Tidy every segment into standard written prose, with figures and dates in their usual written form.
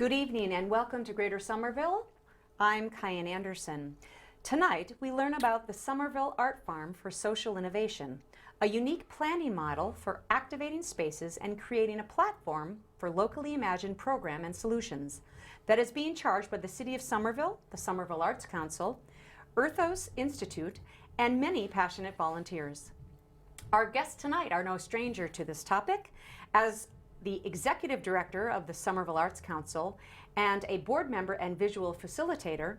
Good evening and welcome to Greater Somerville. I'm Kyan Anderson. Tonight we learn about the Somerville ArtFarm for Social Innovation, a unique planning model for activating spaces and creating a platform for locally imagined program and solutions that is being charged by the City of Somerville, the Somerville Arts Council, Earthos Institute, and many passionate volunteers. Our guests tonight are no stranger to this topic. As the Executive Director of the Somerville Arts Council and a board member and visual facilitator,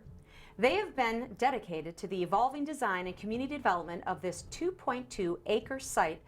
they have been dedicated to the evolving design and community development of this 2.2-acre site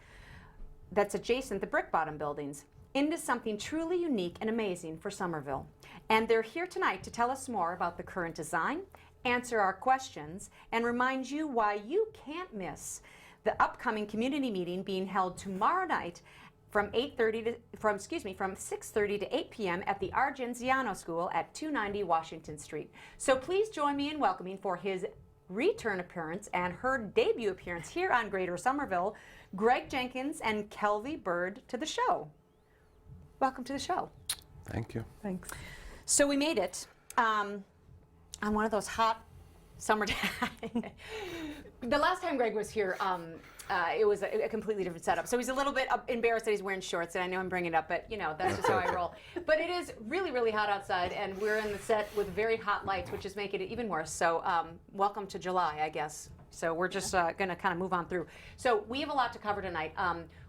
that's adjacent to the brick bottom buildings into something truly unique and amazing for Somerville. And they're here tonight to tell us more about the current design, answer our questions, and remind you why you can't miss the upcoming community meeting being held tomorrow night from 6:30 to 8 p.m. at the Argenziano School at 290 Washington Street. So please join me in welcoming for his return appearance and her debut appearance here on Greater Somerville, Greg Jenkins and Kelvy Bird to the show. Welcome to the show. Thank you. Thanks. So we made it on one of those hot summer days. The last time Greg was here, it was a completely different setup. So he's a little bit embarrassed that he's wearing shorts, and I know I'm bringing it up, but you know, that's just how I roll. But it is really, really hot outside, and we're in the set with very hot lights, which is making it even worse. So welcome to July, I guess. So we're just going to kind of move on through. So we have a lot to cover tonight.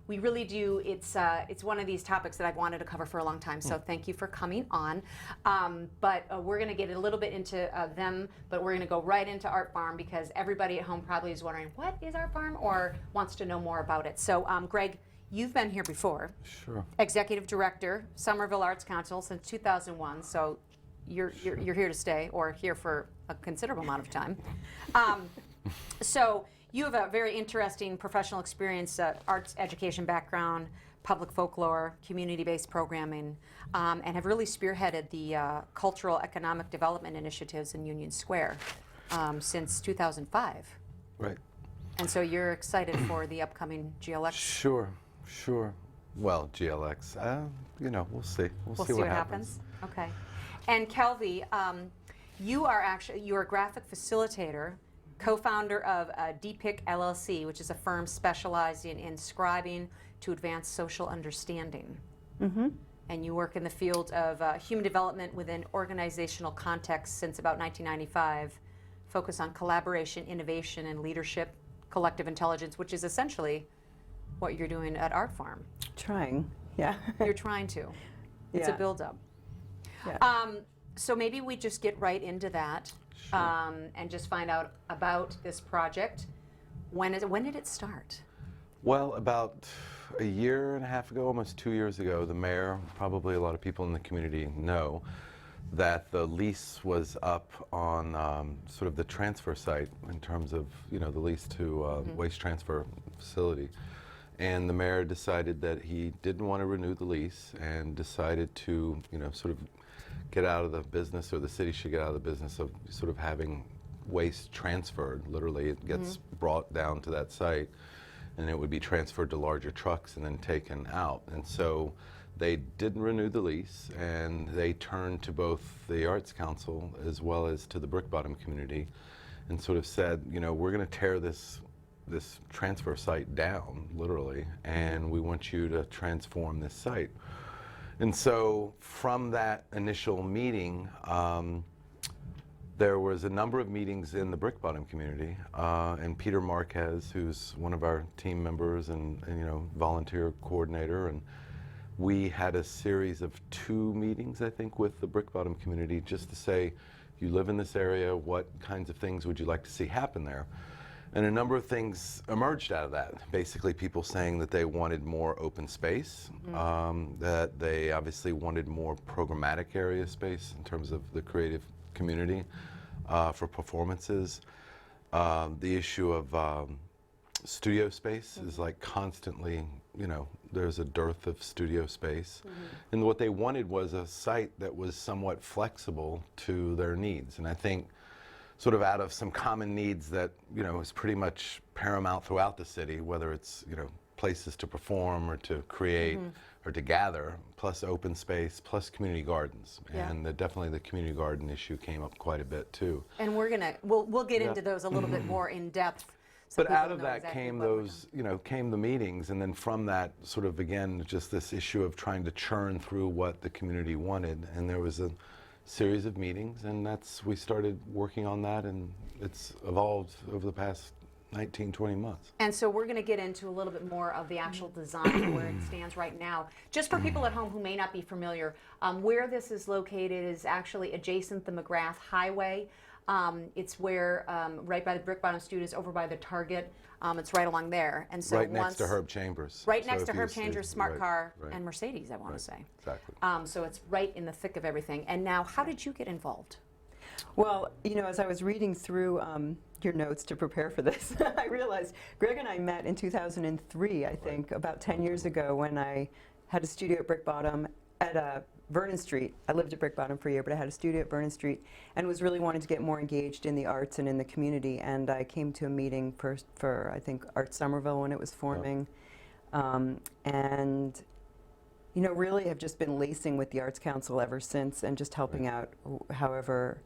We really do. It's one of these topics that I've wanted to cover for a long time. So thank you for coming on. But we're going to get a little bit into them, but we're going to go right into ArtFarm because everybody at home probably is wondering, what is ArtFarm, or wants to know more about it. So Greg, you've been here before. Sure. Executive Director, Somerville Arts Council since 2001. So you're here to stay, or here for a considerable amount of time. So you have a very interesting professional experience, arts education background, public folklore, community-based programming, and have really spearheaded the cultural economic development initiatives in Union Square since 2005. Right. And so you're excited for the upcoming GLX? Sure. Well, GLX, you know, we'll see. We'll see what happens. Okay. And Kelvy, you're a graphic facilitator, co-founder of DPIC LLC, which is a firm specializing in scribing to advance social understanding. Mm-hmm. And you work in the field of human development within organizational context since about 1995, focus on collaboration, innovation, and leadership, collective intelligence, which is essentially what you're doing at ArtFarm. Trying, yeah. You're trying to. It's a build-up. Yeah. So maybe we just get right into that. Sure. And just find out about this project. When did it start? Well, about a year and a half ago, almost 2 years ago, the mayor, probably a lot of people in the community know, that the lease was up on sort of the transfer site in terms of, you know, the lease to waste transfer facility. And the mayor decided that he didn't want to renew the lease and decided to, you know, sort of get out of the business, or the city should get out of the business of sort of having waste transferred. Literally, it gets brought down to that site, and it would be transferred to larger trucks and then taken out. And so they didn't renew the lease, and they turned to both the Arts Council as well as to the brick bottom community and sort of said, you know, we're going to tear this transfer site down, literally, and we want you to transform this site. And so from that initial meeting, there was a number of meetings in the brick bottom community, and Peter Marquez, who's one of our team members and you know, volunteer coordinator, and we had a series of 2 meetings, I think, with the brick bottom community just to say, you live in this area, what kinds of things would you like to see happen there? And a number of things emerged out of that. Basically, people saying that they wanted more open space, that they obviously wanted more programmatic area space in terms of the creative community for performances. The issue of studio space is like constantly, you know, there's a dearth of studio space. And what they wanted was a site that was somewhat flexible to their needs. And I think sort of out of some common needs that, you know, is pretty much paramount throughout the city, whether it's, you know, places to perform or to create or to gather, plus open space, plus community gardens. Yeah. And definitely the community garden issue came up quite a bit too. And we'll get into those a little bit more in depth. So But people out of know that exactly came what we're those, came the meetings, and then from that sort of again, just this issue of trying to churn through what the community wanted. And there was a series of meetings, and we started working on that, and it's evolved over the past 19, 20 months. And so we're going to get into a little bit more of the actual design where it stands right now. Just for people at home who may not be familiar, where this is located is actually adjacent the McGrath Highway. It's where, right by the Brick Bottom Studios, over by the Target. It's right along there. And so Right next to Herb Chambers. Right So next if to you Herb see- Chambers, Smart right, Car, right, and Mercedes, I want right, to say. Exactly. So it's right in the thick of everything. And now, how did you get involved? Well, as I was reading through your notes to prepare for this, I realized Greg and I met in 2003, I think, about 10 years ago, when I had a studio at Brick Bottom at Vernon Street. I lived at Brick Bottom for a year, but I had a studio at Vernon Street and was really wanting to get more engaged in the arts and in the community. And I came to a meeting for I think, Art Somerville when it was forming. And really have just been lacing with the Arts Council ever since, and just helping out however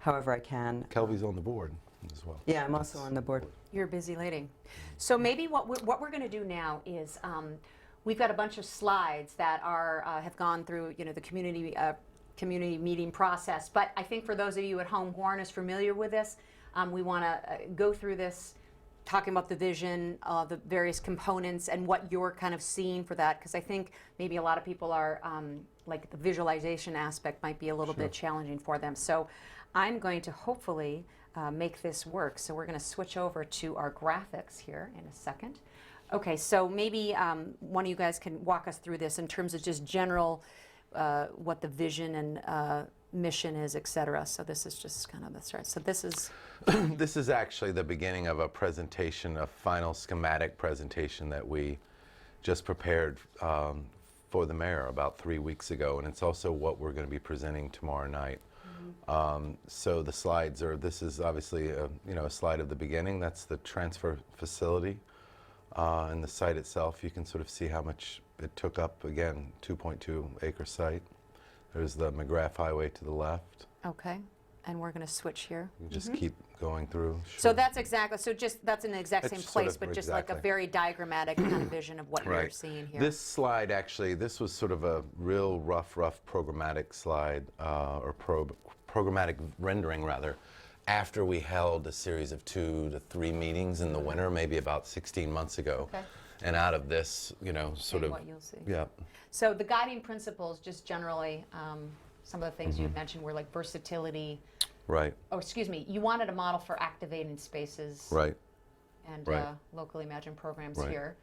I can. Kelvy's on the board as well. Yeah, I'm also on the board. You're a busy lady. So maybe what we're going to do now is we've got a bunch of slides that have gone through the community meeting process. But I think for those of you at home who aren't as familiar with this, we want to go through this, talking about the vision, the various components, and what you're kind of seeing for that. Because I think maybe a lot of people are like the visualization aspect might be a little bit challenging for them. So I'm going to hopefully make this work. So we're going to switch over to our graphics here in a second. Okay, so maybe one of you guys can walk us through this in terms of just general what the vision and mission is, et cetera. So this is just kind of the start. So this is... This is actually the beginning of a presentation, a final schematic presentation that we just prepared for the mayor about 3 weeks ago, and it's also what we're going to be presenting tomorrow night. So the slides this is obviously a slide of the beginning. That's the transfer facility. And the site itself, you can sort of see how much it took up. Again, 2.2 acre site. There's the McGrath Highway to the left. Okay, and we're going to switch here. You just keep going through. So Sure. that's exactly, that's in the exact It's same sort place, of but just like a exactly. very diagrammatic kind of vision of what you're Right. seeing here. This slide actually, this was sort of a real rough programmatic slide, or programmatic rendering rather, after we held a series of 2 to 3 meetings in the winter, maybe about 16 months ago. Okay. And out of this, sort And of, what you'll see. yeah. So the guiding principles, just generally, some of the things you had mentioned were like versatility. Right, Oh, excuse me, you wanted a model for activating spaces right. and right. locally imagined programs Right. here.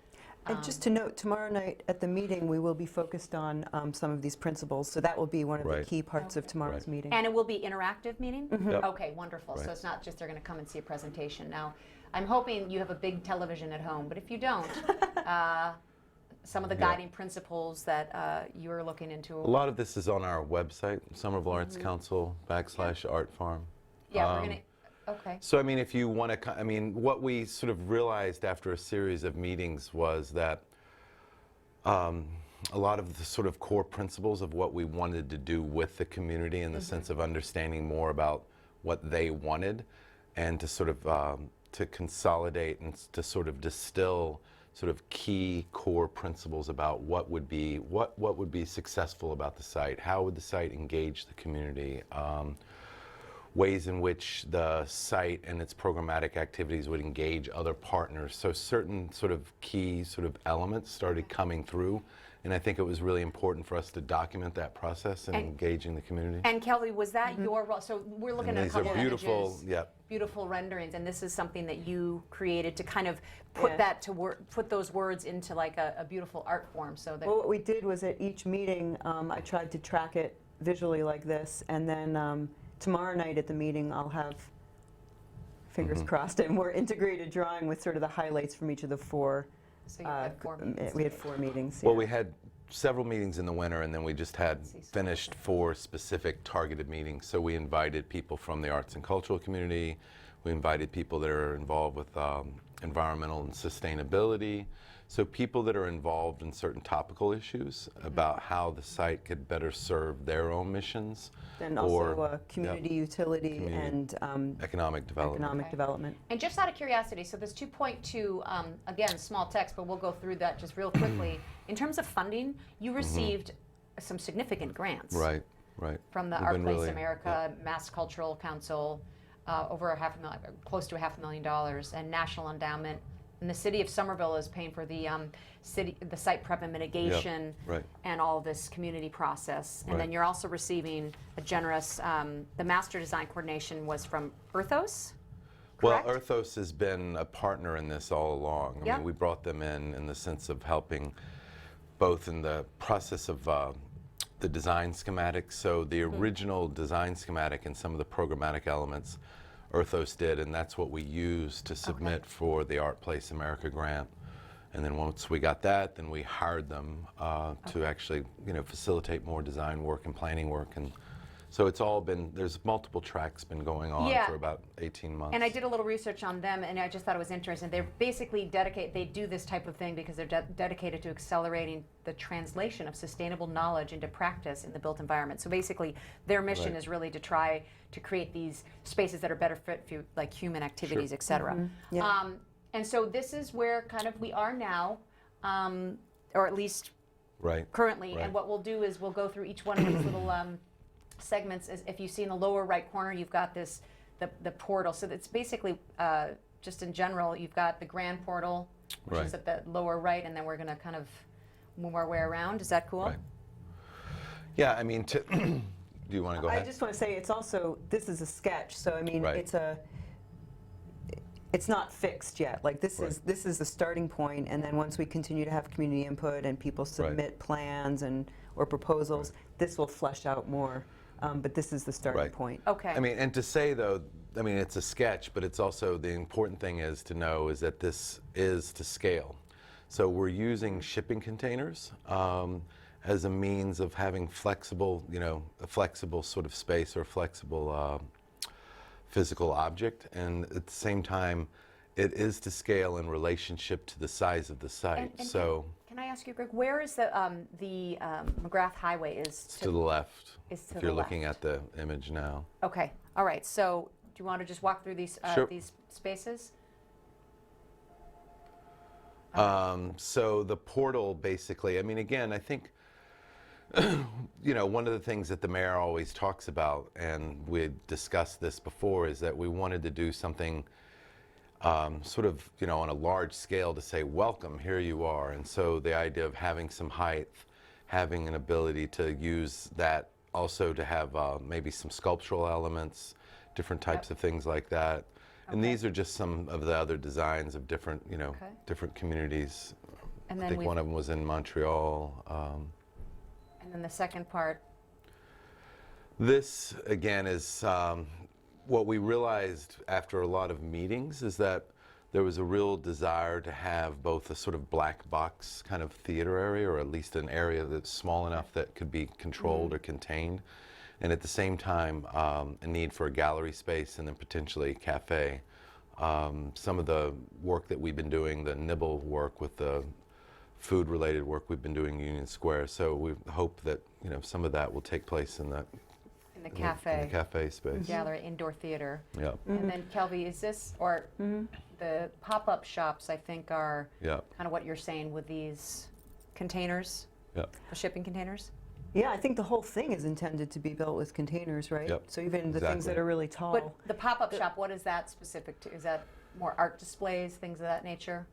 And just to note, tomorrow night at the meeting, we will be focused on some of these principles. So that will be one of Right. the key parts of tomorrow's Right. meeting. And it will be interactive meeting? Yep. Okay, wonderful. So Right. it's not just they're going to come and see a presentation. Now, I'm hoping you have a big television at home, but if you don't, some of the Yeah. guiding principles that you're looking into. A lot of this is on our website, Somerville Arts Council /ArtFarm. Yeah, we're going to, okay. So, I mean, if you want to, what we sort of realized after a series of meetings was that a lot of the sort of core principles of what we wanted to do with the community in the sense of understanding more about what they wanted, and to sort of to consolidate and to sort of distill sort of key core principles about what would be successful about the site, how would the site engage the community, ways in which the site and its programmatic activities would engage other partners. So certain sort of key sort of elements started coming through, and I think it was really important for us to document that process and engaging the community. And Kelvy, was that your role? So we're looking And at a these are couple beautiful, images, yep. beautiful renderings, and this is something that you created to kind of put Yeah. that to work, put those words into like a beautiful art form. So that Well, what we did was at each meeting, I tried to track it visually like this, and then tomorrow night at the meeting, I'll have, fingers crossed, a more integrated drawing with sort of the highlights from each of the 4. so you had 4 meetings. We had 4 meetings. Well, yeah. we had several meetings in the winter, and then we just had finished 4 specific targeted meetings. So we invited people from the arts and cultural community. We invited people that are involved with environmental and sustainability, So people that are involved in certain topical issues about how the site could better serve their own missions. Then or also community utility Community and economic development. economic Okay. development. And just out of curiosity, so this 2.2, again, small text, but we'll go through that just real quickly. In terms of funding, you received some significant grants. Right, right. From the We've Art been Place really- America, Mass Cultural Council, over close to $500,000, and National Endowment. And the city of Somerville is paying for the site prep and mitigation, right. and all this community process. And then Right. you're also receiving a generous, the master design coordination was from Earthos, correct? Well, Earthos has been a partner in this all along. I Yep. mean, we brought them in the sense of helping both in the process of the design schematic. So the original design schematic and some of the programmatic elements Earthos did, and that's what we used to submit for the Art Place America grant. And then once we got that, then we hired them to actually, facilitate more design work and planning work. And so it's all been, there's multiple tracks been going on Yeah. for about 18 months. And I did a little research on them, and I just thought it was interesting. They're basically they do this type of thing because they're dedicated to accelerating the translation of sustainable knowledge into practice in the built environment. So basically, their mission Right. is really to try to create these spaces that are better fit for like human activities, et cetera. Yeah. And so this is where kind of we are now, or at least Right. currently. Right. And what we'll do is we'll go through each one of these little segments. As if you see in the lower right corner, you've got this the portal. So it's basically just in general, you've got the grand portal, which is Right. at the lower right, and then we're going to kind of move our way around. Is that cool? Right. Yeah, I mean, do you want to go I ahead? just want to say it's also, this is a sketch, so I mean, Right. it's not fixed yet. Like this Right. is the starting point, and then once we continue to have community input and people submit plans or proposals, this will flesh out more. But this is the starting Right. point. Okay. I mean, and to say though, I mean, it's a sketch, but it's also, the important thing is to know is that this is to scale. So we're using shipping containers as a means of having flexible, a flexible sort of space or flexible physical object. And at the same time, it is to scale in relationship to the size of the site. And So can I ask you, Greg, where is the McGrath Highway is it's to the left, is to if the you're looking left. at the image now. Okay. All right. So do you want to just walk through these Sure. these spaces? So the portal, basically, I mean, again, I think, one of the things that the mayor always talks about, and we had discussed this before, is that we wanted to do something sort of, on a large scale to say, welcome, here you are. And so the idea of having some height, having an ability to use that also to have maybe some sculptural elements, different types of things like that. And Okay. these are just some of the other designs of different, Okay. different communities. And I then think we've- one of them was in Montreal. And then the second part. This, again, is what we realized after a lot of meetings is that there was a real desire to have both a sort of black box kind of theater area, or at least an area that's small enough that could be controlled or contained, and at the same time a need for a gallery space and then potentially a cafe. Some of the work that we've been doing, the nibble work with the food-related work we've been doing in Union Square, so we hope that some of that will take place in the In the cafe, in the cafe space. gallery, indoor theater. Yeah, And then Kelvy, is this, or the pop-up shops, I think, are yeah, kind of what you're saying with these containers, yeah. the shipping containers? Yeah, I think the whole thing is intended to be built with containers, right? Yep, So even the things exactly. that are really tall. But the pop-up shop, what is that specific to? Is that more art displays, things of that nature?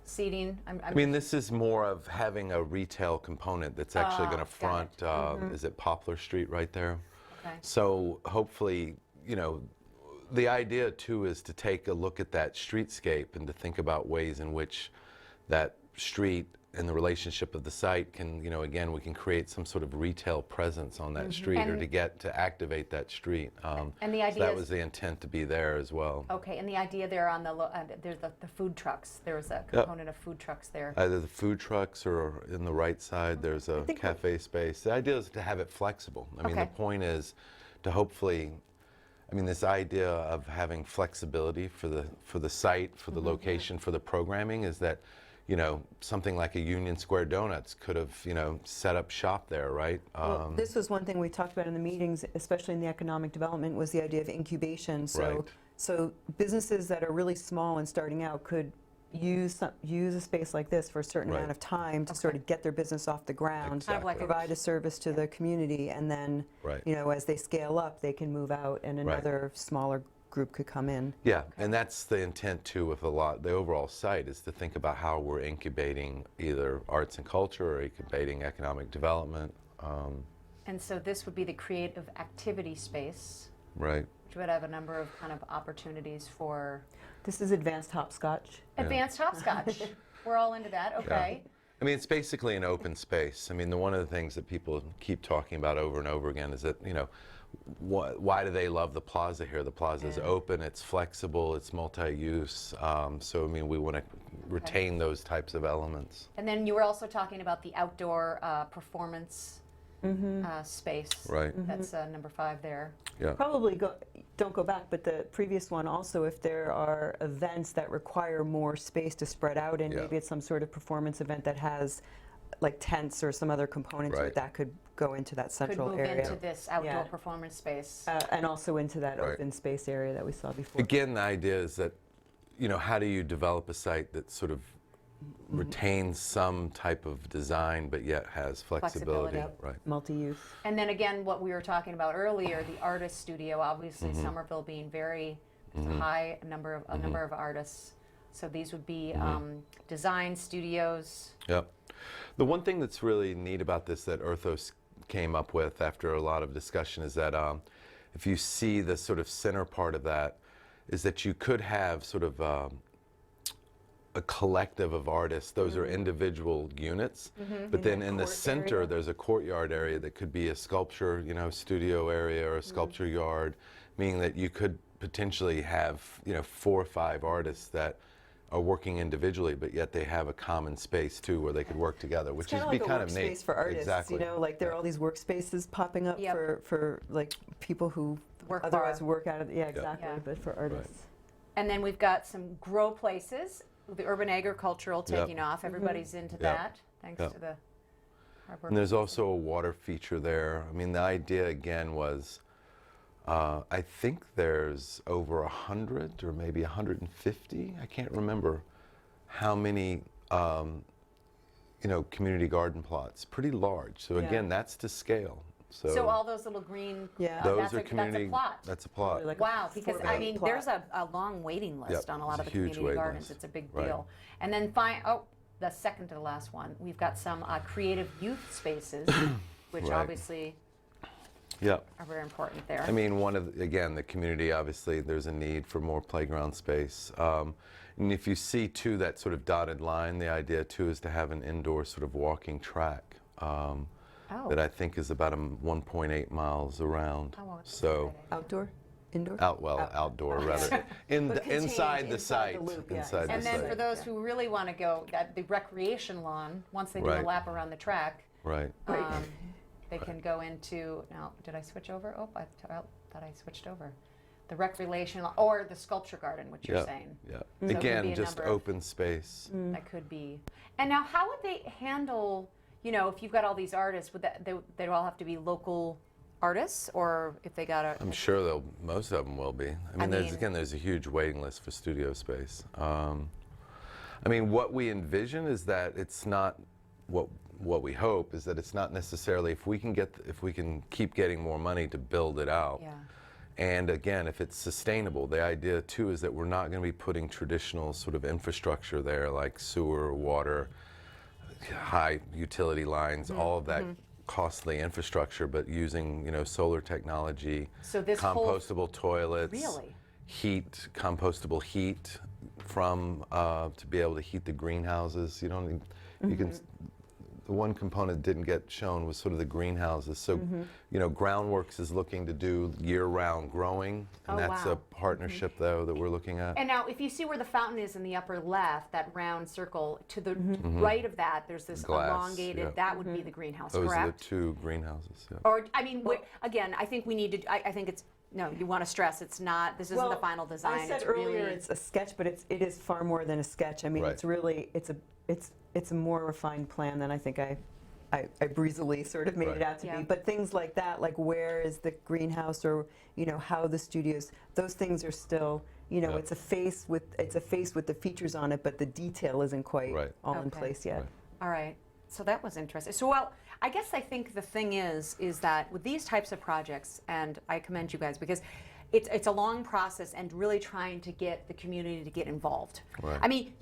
Seating? I mean, this is more of having a retail component that's actually going to got it. front, is it Poplar Street right there? Okay. So hopefully, the idea too is to take a look at that streetscape and to think about ways in which that street and the relationship of the site can, again, we can create some sort of retail presence on that street, or And- to activate that street. And the So idea that is- was the intent to be there as well. Okay, and the idea there on the, there's the food trucks. There's a component of food trucks there. Either the food trucks or in the right side, there's a think cafe space. The idea is to have it flexible. I mean, the Okay. point is to hopefully, I mean, this idea of having flexibility for the site, for the location, for the programming is that, you know, something like a Union Square Donuts could have, you know, set up shop there, right? Well, this was one thing we talked about in the meetings, especially in the economic development, was the idea of incubation. Right. So businesses that are really small and starting out could use a space like this for a certain Right. amount of time to sort of get their business off the ground, Kind of like a- provide a service to the community, and then, Right. you know, as they scale up, they can move out and another smaller group could come in. Yeah, and that's the intent too with the overall site is to think about how we're incubating either arts and culture or incubating economic development. And so this would be the creative activity space, Right. which would have a number of kind of opportunities for This is advanced hopscotch. advanced hopscotch. We're all into that, okay. I mean, it's basically an open space. I mean, one of the things that people keep talking about over and over again is that, you know, why do they love the plaza here? The plaza is open, it's flexible, it's multi-use. So, I mean, we want to retain those types of elements. And then you were also talking about the outdoor performance space. Right. That's number 5 there. Yeah. Probably don't go back, but the previous one also, if there are events that require more space to spread out in, Yeah. maybe it's some sort of performance event that has like tents or some other component to Right. it, that could go into that Could central move area. into this outdoor Yeah. performance space. And also into that Right. open space area that we saw before. Again, the idea is that, you know, how do you develop a site that sort of retains some type of design but yet has flexibility? Flexibility. Right. Multi-use. And then again, what we were talking about earlier, the artist studio, obviously Somerville being very high number of artists. So these would be design studios. Yep. The one thing that's really neat about this that Earthos came up with after a lot of discussion is that if you see the sort of center part of that, is that you could have sort of a collective of artists. Those are individual units, but then in the center area. there's a courtyard area that could be a sculpture, you know, studio area or a sculpture yard, meaning that you could potentially have, you know, 4 or 5 artists that are working individually, but yet they have a common space too where they could work together, which It's is kind be of like kind a of neat. workspace for artists, Exactly. you know, like there are all these workspaces popping up Yep. for like people who Work otherwise bar. work out of, yeah, exactly, Yeah. but for artists. And then we've got some grow places, the urban agricultural taking off. Everybody's into that, thanks Yep. to the hard work. And there's also a water feature there. I mean, the idea again was, I think there's over 100 or maybe 150. I can't remember how many, you know, community garden plots. Pretty large. So Yeah. again, that's to scale. So all those little green, Yeah. those are community. that's a plot. That's a plot. Like a Wow, because I 4-by-8 mean, plot. there's a long waiting list Yep, on a lot of it's the a huge community waiting gardens. list. It's a big Right. deal. And then the second to the last one, we've got some creative youth spaces, which Right. obviously Yeah. are very important there. I mean, again, the community, obviously, there's a need for more playground space. And if you see, too, that sort of dotted line, the idea, too, is to have an indoor sort of walking track that I think is about 1.8 miles around. Oh, well, that's So, Outdoor? Indoor? outdoor, rather. But contained Inside the inside site. the loop, yeah, Inside the And then site. for those who really want to go, the recreation lawn, once they do the Right. lap around the track, Right. they can go into, now, did I switch over? Oh, I thought I switched over. The recreation, or the sculpture garden, which you're Yeah. saying. Yeah. So it could be Again, a just number of- open space. That could be. And now, how would they handle, you know, if you've got all these artists, would they'd all have to be local artists, or if they got a? I'm sure most of them will be. I mean, mean- there's a huge waiting list for studio space. I mean, what we envision is that it's not what we hope is that it's not necessarily if we can keep getting more money to build it out. Yeah. And again, if it's sustainable, the idea too is that we're not going to be putting traditional sort of infrastructure there like sewer, water, high utility lines, all of that costly infrastructure, but using, you know, solar technology, So this whole- compostable toilets, Really? compostable heat from to be able to heat the greenhouses. You don't need, you can. The one component didn't get shown was sort of the greenhouses. So, you know, Groundworks is looking to do year-round growing, and Oh, that's wow. a partnership though that we're looking at. And now, if you see where the fountain is in the upper left, that round circle, to the right of that, there's this Glass, elongated, yeah. that would be the greenhouse, Those are the correct? 2 greenhouses. Yeah. Or, I mean, again, I think we need to, I think it's No, you want to stress it's not. This isn't the final design. I said it's earlier really, it's a sketch, but it is far more than a sketch. I mean, Right. it's really it's a more refined plan than I think I breezily sort of made it Right. out to Yeah. be. But things like that, like where is the greenhouse, or how the studios, those things are still, Yeah. it's a face with the features on it, but the detail isn't quite Right. all in Okay. place yet. Right. all right. So that was interesting. So, well, I guess I think the thing is that with these types of projects, and I commend you guys because it's a long process and really trying to get the community to get involved. Right. I mean,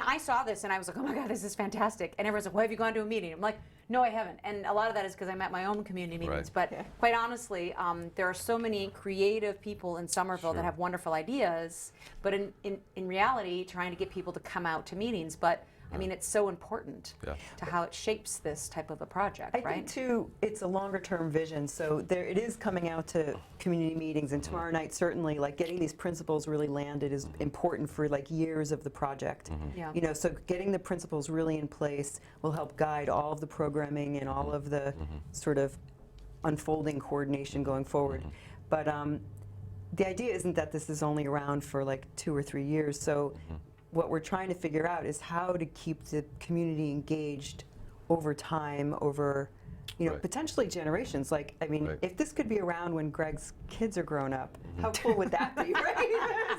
I saw this and I was like, oh my God, this is fantastic. And everyone's like, well, have you gone to a meeting? I'm like, no, I haven't. And a lot of that is because I'm at my own community meetings. Right. But Yeah. quite honestly, there are so many creative people in Somerville that Sure. have wonderful ideas. But in reality, trying to get people to come out to meetings. But I mean, it's so important Yeah. to how it shapes this type of a project, I right? think too, it's a longer term vision. So there, it is coming out to community meetings, and tomorrow night certainly, like getting these principles really landed is important for like years of the project. Yeah. So getting the principles really in place will help guide all of the programming and all of the sort of unfolding coordination going forward. But the idea isn't that this is only around for like 2 or 3 years. So what we're trying to figure out is how to keep the community engaged over time, over Right. potentially generations. Like, I mean, Right. if this could be around when Greg's kids are grown up, how cool would that be, right?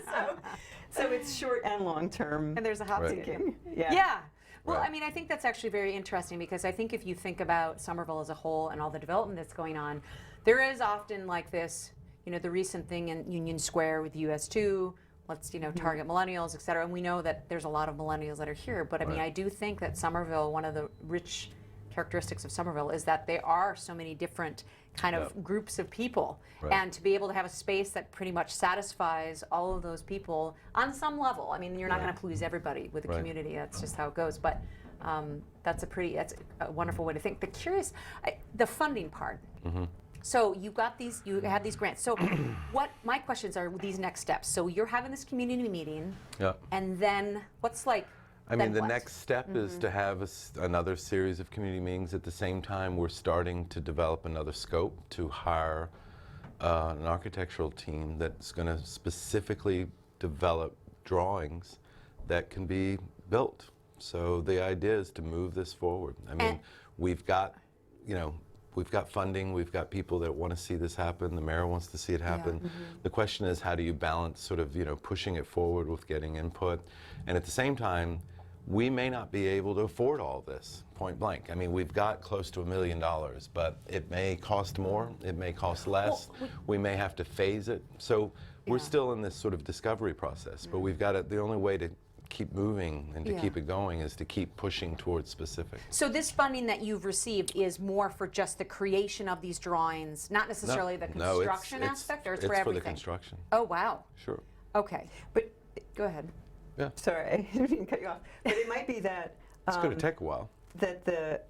so it's short and long term And there's a hot Right. seat. thinking. Yeah. Well, Right. I mean, I think that's actually very interesting because I think if you think about Somerville as a whole and all the development that's going on, there is often like this, the recent thing in Union Square with US2, let's, target millennials, et cetera. And we know that there's a lot of millennials that are here. But I mean, Right. I do think that Somerville, one of the rich characteristics of Somerville is that there are so many different kind of Yep. groups of people. Right. And to be able to have a space that pretty much satisfies all of those people on some level. I mean, you're not Right. going to please everybody with the Right. community. That's just how it goes. But that's a wonderful way to think. The funding part. So you had these grants. So my questions are these next steps. So you're having this community meeting, Yeah. and then what's like? I then mean, the what? next step is to have another series of community meetings. At the same time, we're starting to develop another scope to hire an architectural team that's going to specifically develop drawings that can be built. So the idea is to move this forward. I mean, And- we've got funding, we've got people that want to see this happen, the mayor wants to see it happen. The question is, how do you balance sort of, pushing it forward with getting input? And at the same time, we may not be able to afford all this, point blank. I mean, we've got close to $1 million, but it may cost more, it may cost less, we may have to phase it. So we're Yeah. still in this sort of discovery process, but we've got to, the only way to keep moving and to Yeah. keep it going is to keep pushing towards specifics. So this funding that you've received is more for just the creation of these drawings, not necessarily the No, construction aspect, or it's for for everything? the construction, Oh wow. sure. Okay. But Go ahead. Yeah, sorry, I didn't mean to cut you off. But it might be that it's going to take a while. that the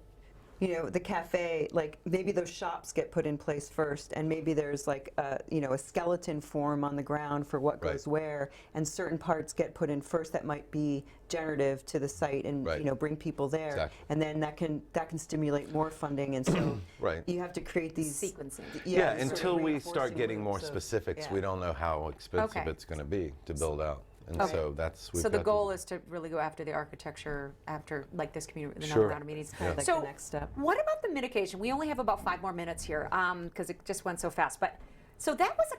cafe, like maybe those shops get put in place first, and maybe there's like a skeleton form on the ground for what Right. goes where, and certain parts get put in first that might be generative to the site and Right. bring people there, Exactly. and then that can stimulate more funding, and so Right. you have to create these Sequencing. Yeah, sort of until we reinforcing start getting more loops of- specifics, yeah. we don't know how expensive Okay. it's going to be to build out. And Okay. so that's, we've So the got to- goal is to really go after the architecture after like this community, another Sure. round of meetings. kind of like So the next step. what about the mitigation? We only have about 5 more minutes here because it just went so fast. But so that was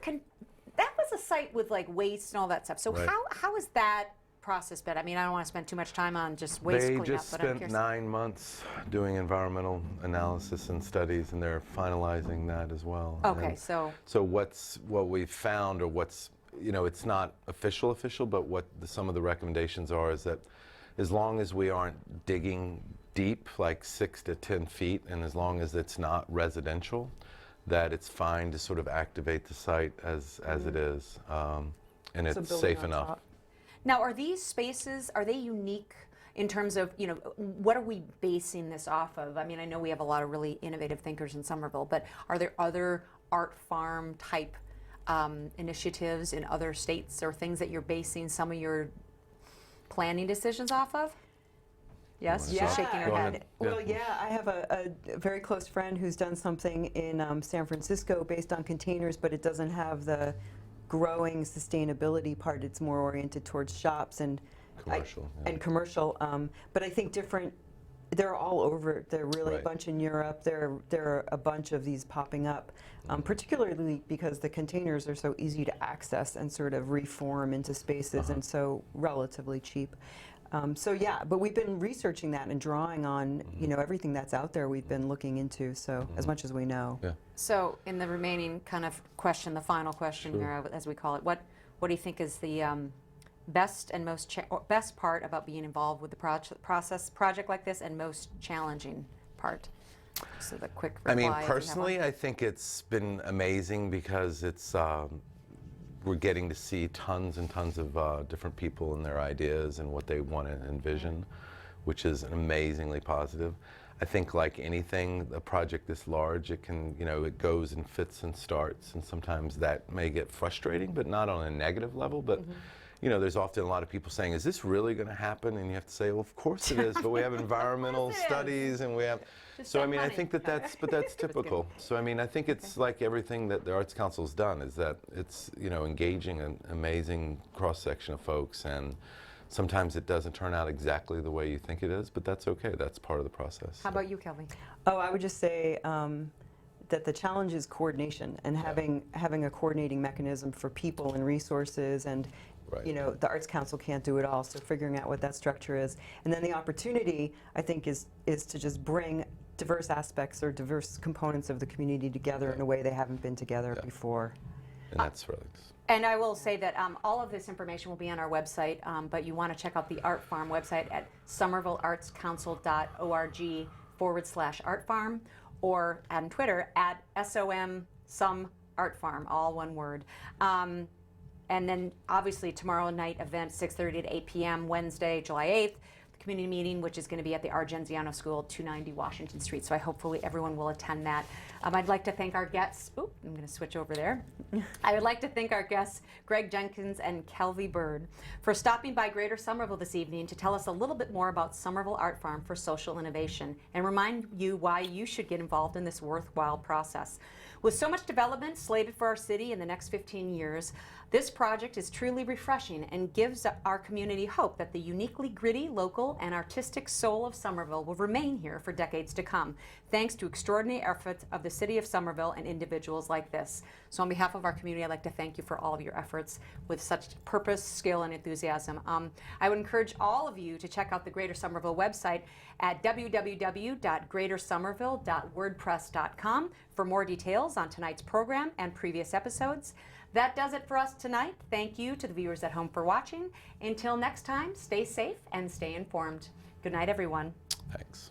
a site with like waste and all that stuff. So Right. how is that process been? I mean, I don't want to spend too much time on just waste They cleanup, just but I'm spent curious. 9 months doing environmental analysis and studies, and they're finalizing that as well. Okay, And so So what we've found, or what's, it's not official, but what some of the recommendations are is that as long as we aren't digging deep, like 6 to 10 feet, and as long as it's not residential, that it's fine to sort of activate the site as it is, and So it's building safe on enough. top. now are these spaces, are they unique in terms of, what are we basing this off of? I mean, I know we have a lot of really innovative thinkers in Somerville, but are there other art farm type initiatives in other states or things that you're basing some of your planning decisions off of? Yes, You she's wanna start? shaking her Go head. ahead. Well, yeah, I have a very close friend who's done something in San Francisco based on containers, but it doesn't have the growing sustainability part. It's more oriented towards shops and Commercial, yeah. and commercial. But I think different. They're all over. There are really a Right. bunch in Europe. There are a bunch of these popping up, particularly because the containers are so easy to access and sort of reform into spaces, and so relatively cheap. So yeah, but we've been researching that and drawing on everything that's out there. We've been looking into as much as we know. Yeah. So in the remaining kind of question, the final question Sure. here, as we call it, what do you think is the best and best part about being involved with the project like this, and most challenging part? So the quick reply. I mean, if you have one. personally, I think it's been amazing because it's we're getting to see tons and tons of different people and their ideas and what they want to envision, which is amazingly positive. I think, like anything, a project this large, it can, it goes and fits and starts, and sometimes that may get frustrating, but not on a negative level. But there's often a lot of people saying, "Is this really going to happen?" And you have to say, "Well, of course it is." But we have environmental studies, and we have. Just So I spend mean, I money. think that's typical. So I mean, I think it's like everything that the Arts Council's done is that it's engaging an amazing cross section of folks, and sometimes it doesn't turn out exactly the way you think it is, but that's okay. That's part of the process. How about you, Kelvy? Oh, I would just say that the challenge is coordination and having a coordinating mechanism for people and resources, and Right. the Arts Council can't do it all, so figuring out what that structure is. And then the opportunity, I think, is to just bring diverse aspects or diverse components of the community together in a way they haven't been together before. And that's really. And I will say that all of this information will be on our website, but you want to check out the Art Farm website at somervilleartscouncil.org/artfarm, or on Twitter at SOMSomeArtFarm, all one word. And then obviously tomorrow night event, 6:30 to 8 p.m., Wednesday, July 8th, the community meeting, which is going to be at the Argenziano School, 290 Washington Street. So hopefully everyone will attend that. I'd like to thank our guests. Oop, I'm going to switch over there. I would like to thank our guests, Greg Jenkins and Kelvy Bird, for stopping by Greater Somerville this evening to tell us a little bit more about Somerville Art Farm for social innovation and remind you why you should get involved in this worthwhile process. With so much development slated for our city in the next 15 years, this project is truly refreshing and gives our community hope that the uniquely gritty, local, and artistic soul of Somerville will remain here for decades to come, thanks to extraordinary efforts of the city of Somerville and individuals like this. So on behalf of our community, I'd like to thank you for all of your efforts with such purpose, skill, and enthusiasm. I would encourage all of you to check out the Greater Somerville website at www.greatersomerville.wordpress.com for more details on tonight's program and previous episodes. That does it for us tonight. Thank you to the viewers at home for watching. Until next time, stay safe and stay informed. Good night, everyone. Thanks.